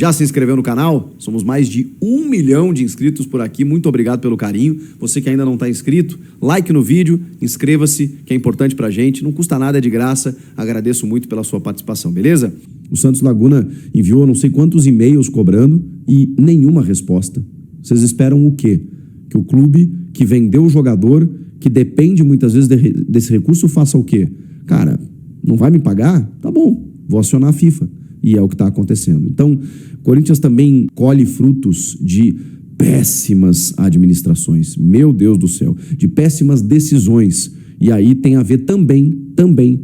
Já se inscreveu no canal? Somos mais de 1 milhão de inscritos por aqui. Muito obrigado pelo carinho. Você que ainda não está inscrito, like no vídeo, inscreva-se, que é importante pra gente. Não custa nada, é de graça. Agradeço muito pela sua participação, beleza? O Santos Laguna enviou não sei quantos e-mails cobrando e nenhuma resposta. Vocês esperam o quê? Que o clube que vendeu o jogador, que depende muitas vezes desse recurso, faça o quê? Cara, não vai me pagar? Tá bom, vou acionar a FIFA. E é o que está acontecendo. Então, o Corinthians também colhe frutos de péssimas administrações. Meu Deus do céu. De péssimas decisões. E aí tem a ver também,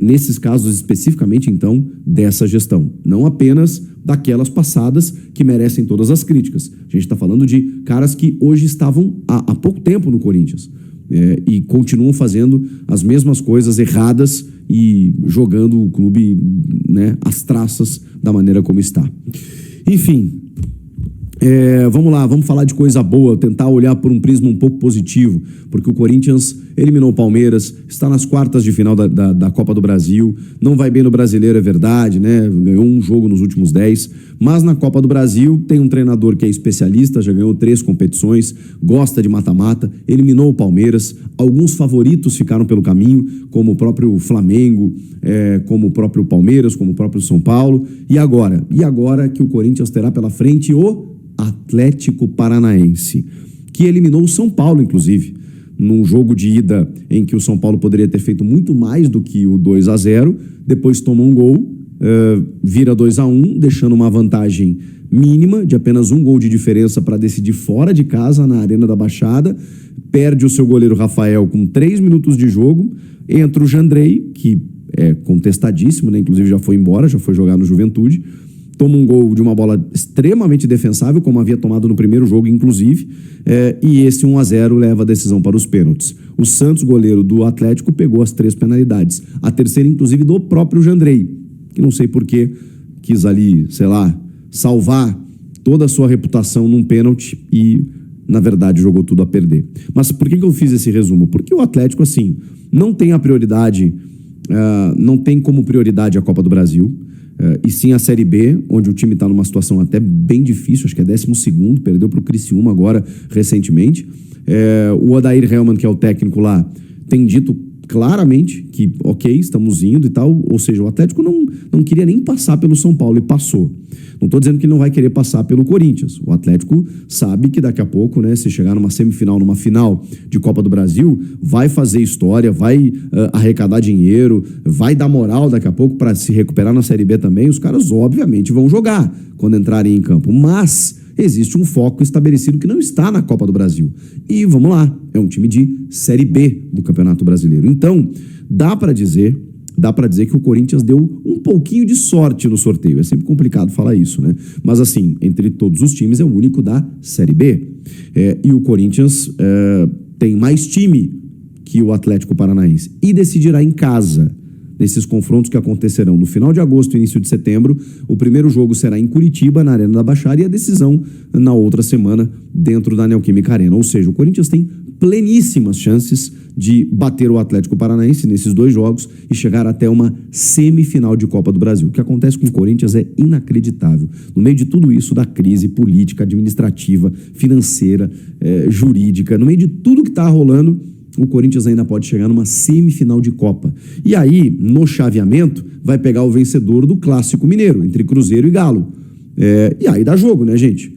nesses casos especificamente, então, dessa gestão. Não apenas daquelas passadas que merecem todas as críticas. A gente está falando de caras que hoje estavam há pouco tempo no Corinthians. E continuam fazendo as mesmas coisas erradas e jogando o clube, né, às traças da maneira como está. Enfim, vamos lá, vamos falar de coisa boa, tentar olhar por um prisma um pouco positivo, porque o Corinthians eliminou o Palmeiras, está nas quartas de final da Copa do Brasil, não vai bem no Brasileiro, é verdade, né? Ganhou um jogo nos últimos 10, mas na Copa do Brasil tem um treinador que é especialista, já ganhou 3 competições, gosta de mata-mata, eliminou o Palmeiras, alguns favoritos ficaram pelo caminho, como o próprio Flamengo, como o próprio Palmeiras, como o próprio São Paulo, e agora que o Corinthians terá pela frente o Atlético Paranaense, que eliminou o São Paulo, inclusive, num jogo de ida em que o São Paulo poderia ter feito muito mais do que o 2-0, depois toma um gol, vira 2-1, deixando uma vantagem mínima de apenas um gol de diferença para decidir fora de casa, na Arena da Baixada, perde o seu goleiro Rafael com 3 minutos de jogo, entra o Jandrei, que é contestadíssimo, né? Inclusive já foi embora, já foi jogar no Juventude, toma um gol de uma bola extremamente defensável, como havia tomado no primeiro jogo, inclusive, e esse 1-0 leva a decisão para os pênaltis. O Santos, goleiro do Atlético, pegou as 3 penalidades. A terceira, inclusive, do próprio Jandrei, que não sei por que quis ali, sei lá, salvar toda a sua reputação num pênalti e, na verdade, jogou tudo a perder. Mas por que eu fiz esse resumo? Porque o Atlético, assim, não tem a prioridade, não tem como prioridade a Copa do Brasil, e sim a Série B, onde o time está numa situação até bem difícil, acho que é 12º, perdeu para o Criciúma agora, recentemente. O Odair Hellmann, que é o técnico lá, tem dito claramente que, ok, estamos indo e tal, ou seja, o Atlético não queria nem passar pelo São Paulo e passou. Não estou dizendo que não vai querer passar pelo Corinthians. O Atlético sabe que daqui a pouco, né, se chegar numa semifinal, numa final de Copa do Brasil, vai fazer história, vai arrecadar dinheiro, vai dar moral daqui a pouco para se recuperar na Série B também. Os caras, obviamente, vão jogar quando entrarem em campo. Mas existe um foco estabelecido que não está na Copa do Brasil. E vamos lá, é um time de Série B do Campeonato Brasileiro. Então, dá para dizer que o Corinthians deu um pouquinho de sorte no sorteio. É sempre complicado falar isso, né? Mas assim, entre todos os times é o único da Série B. E o Corinthians tem mais time que o Atlético Paranaense. E decidirá em casa, nesses confrontos que acontecerão no final de agosto e início de setembro. O primeiro jogo será em Curitiba, na Arena da Baixada, e a decisão na outra semana dentro da Neoquímica Arena. Ou seja, o Corinthians tem pleníssimas chances de bater o Atlético Paranaense nesses 2 jogos e chegar até uma semifinal de Copa do Brasil. O que acontece com o Corinthians é inacreditável. No meio de tudo isso, da crise política, administrativa, financeira, jurídica, no meio de tudo que está rolando, o Corinthians ainda pode chegar numa semifinal de Copa. E aí, no chaveamento, vai pegar o vencedor do Clássico Mineiro, entre Cruzeiro e Galo. E aí dá jogo, né, gente?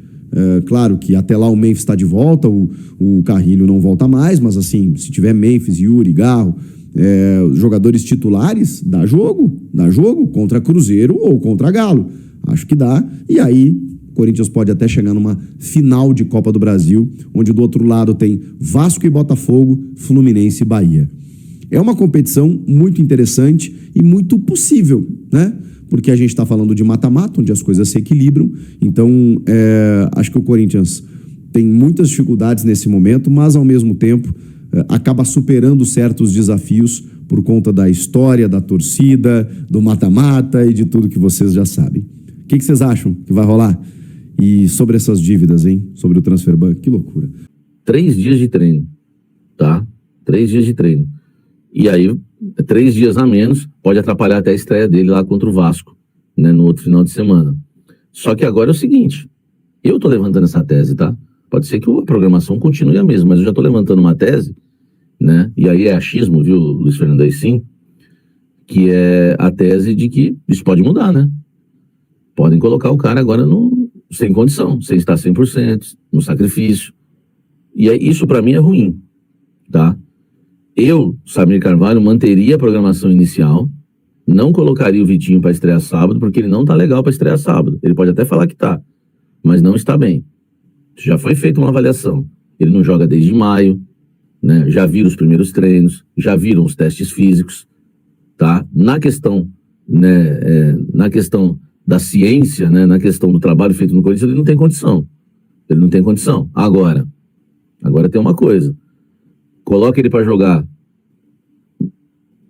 Claro que até lá o Memphis está de volta, o Carrilho não volta mais, mas assim, se tiver Memphis, Yuri, Garro, jogadores titulares, dá jogo contra Cruzeiro ou contra Galo. Acho que dá. E aí, o Corinthians pode até chegar numa final de Copa do Brasil, onde do outro lado tem Vasco e Botafogo, Fluminense e Bahia. É uma competição muito interessante e muito possível, né? Porque a gente está falando de mata-mata, onde as coisas se equilibram. Então, acho que o Corinthians tem muitas dificuldades nesse momento, mas, ao mesmo tempo, acaba superando certos desafios por conta da história, da torcida, do mata-mata e de tudo que vocês já sabem. O que vocês acham que vai rolar? E sobre essas dívidas, hein? Sobre o Transferban, que loucura. 3 dias de treino, tá? 3 dias de treino. E aí, 3 dias a menos, pode atrapalhar até a estreia dele lá contra o Vasco, né, no outro final de semana. Só que agora é o seguinte, eu estou levantando essa tese, tá? Pode ser que a programação continue a mesma, mas eu já estou levantando uma tese, né? E aí é achismo, viu, Luiz Fernando, aí sim, que é a tese de que isso pode mudar, né? Podem colocar o cara agora sem condição, sem estar 100%, no sacrifício. E aí, isso para mim é ruim, tá? Eu, Samir Carvalho, manteria a programação inicial, não colocaria o Vitinho para estrear sábado, porque ele não tá legal para estrear sábado. Ele pode até falar que tá, mas não está bem. Já foi feita uma avaliação. Ele não joga desde maio, né? Já viram os primeiros treinos, já viram os testes físicos, tá? Na questão, né, na questão da ciência, né, na questão do trabalho feito no Corinthians, ele não tem condição. Ele não tem condição. Agora tem uma coisa. Coloca ele para jogar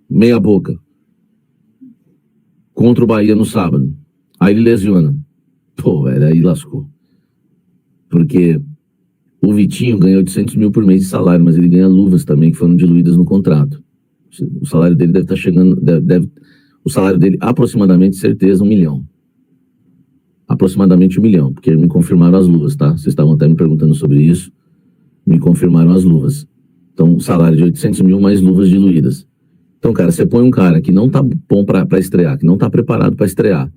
meia boca contra o Bahia no sábado. Aí ele lesiona. Pô, velho, aí lascou. Porque o Vitinho ganha 800 mil por mês de salário, mas ele ganha luvas também, que foram diluídas no contrato. O salário dele deve estar chegando... o salário dele, aproximadamente, certeza, 1 milhão. Aproximadamente 1 milhão, porque me confirmaram as luvas, tá? Vocês estavam até me perguntando sobre isso. Me confirmaram as luvas. Então, salário de 800 mil mais luvas diluídas. Então, cara, você põe um cara que não tá bom pra estrear, que não tá preparado pra estrear.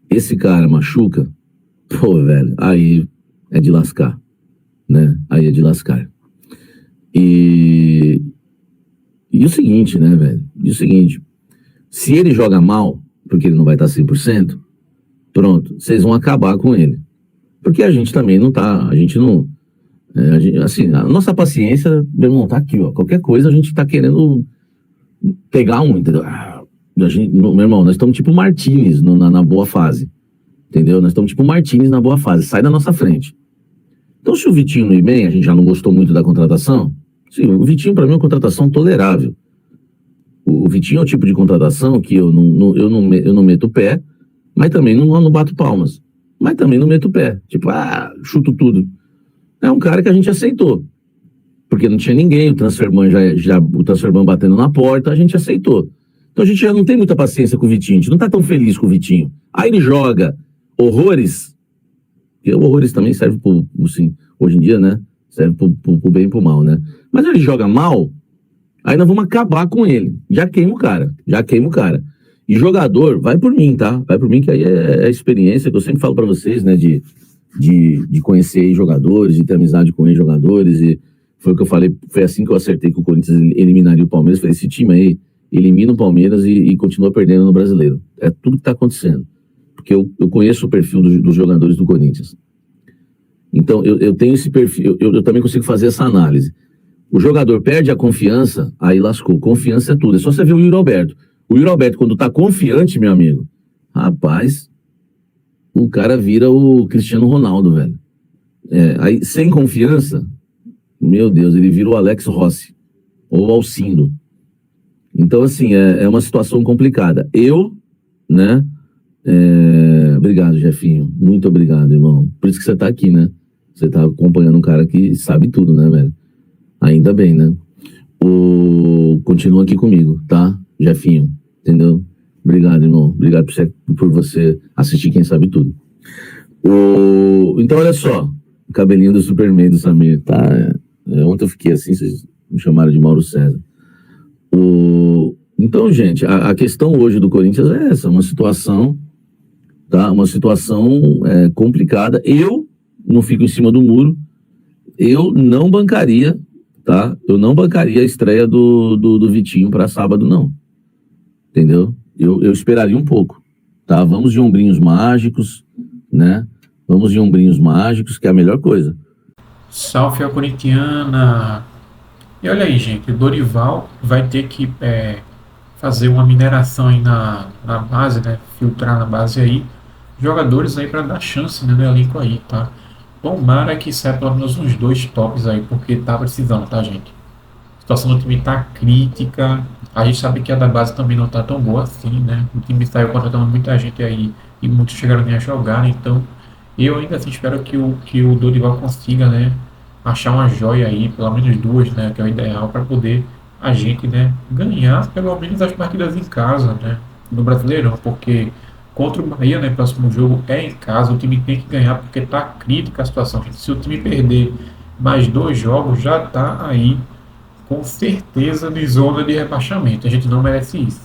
Esse cara machuca, pô, velho, aí é de lascar, né? Aí é de lascar. E o seguinte, né, velho? E o seguinte, se ele joga mal, porque ele não vai estar 100%, pronto, vocês vão acabar com ele. Porque a gente também não tá, a gente não... assim, a nossa paciência, meu irmão, tá aqui, ó. Qualquer coisa a gente tá querendo pegar um, entendeu? Meu irmão, nós estamos tipo Martínez na boa fase, entendeu? Nós estamos tipo Martínez na boa fase, sai da nossa frente. Então, se o Vitinho não ir bem, a gente já não gostou muito da contratação, sim, o Vitinho para mim é uma contratação tolerável. O Vitinho é o tipo de contratação que eu não meto o pé, mas também não bato palmas. Mas também não meto o pé. Tipo, chuto tudo. É um cara que a gente aceitou. Porque não tinha ninguém, o Transferban o Transferban batendo na porta, a gente aceitou. Então a gente já não tem muita paciência com o Vitinho, a gente não tá tão feliz com o Vitinho. Aí ele joga horrores, e horrores também serve assim, hoje em dia, né? Serve pro bem e pro mal, né? Mas ele joga mal, aí nós vamos acabar com ele. Já queima o cara. E jogador, vai por mim, tá? Vai por mim, que aí é a experiência que eu sempre falo pra vocês, né? De conhecer ex-jogadores, de ter amizade com ex-jogadores, e foi o que eu falei, foi assim que eu acertei que o Corinthians eliminaria o Palmeiras. Falei, esse time aí elimina o Palmeiras e continua perdendo no Brasileiro. É tudo que tá acontecendo. Porque eu conheço o perfil dos jogadores do Corinthians. Então, eu tenho esse perfil, eu também consigo fazer essa análise. O jogador perde a confiança, aí lascou. Confiança é tudo. É só você ver o Yuri Alberto. O Yuri Alberto, quando tá confiante, meu amigo, rapaz, o cara vira o Cristiano Ronaldo, velho. Aí, sem confiança, meu Deus, ele vira o Alex Rossi, ou Alcindo. Então, assim, é uma situação complicada. Né? Obrigado, Jefinho. Muito obrigado, irmão. Por isso que você tá aqui, né? Você tá acompanhando um cara que sabe tudo, né, velho? Ainda bem, né? Continua aqui comigo, tá, Jefinho? Entendeu? Obrigado, irmão. Obrigado por você assistir Quem Sabe Tudo. Então, olha só. O cabelinho do Superman do Samir, tá? Ontem eu fiquei assim, vocês me chamaram de Mauro César. Então, gente, a questão hoje do Corinthians é essa, uma situação, tá? Uma situação complicada. Eu não fico em cima do muro. Eu não bancaria, tá? Eu não bancaria a estreia do Vitinho para sábado, não. Entendeu? Eu esperaria um pouco, tá? Vamos de ombrinhos mágicos, né? Vamos de ombrinhos mágicos, que é a melhor coisa. Salve a corintiana! E olha aí, gente, o Dorival vai ter que fazer uma mineração aí na base, né? Filtrar na base aí jogadores aí para dar chance, né, no elenco aí, tá? Tomara que saia pelo menos uns 2 tops aí, porque tá precisando, tá, gente? A situação do time tá crítica. A gente sabe que a da base também não tá tão boa assim, né? O time saiu contratando muita gente aí e muitos chegaram nem a jogar, né? Então eu ainda assim espero que o Dorival consiga, né, achar uma joia aí, pelo menos 2, né, que é o ideal, para poder a gente, né, ganhar pelo menos as partidas em casa, né, no Brasileirão, porque contra o Bahia, né? Próximo jogo é em casa, o time tem que ganhar porque tá crítica a situação, gente. Se o time perder mais 2 jogos, já tá aí com certeza de zona de rebaixamento. A gente não merece isso.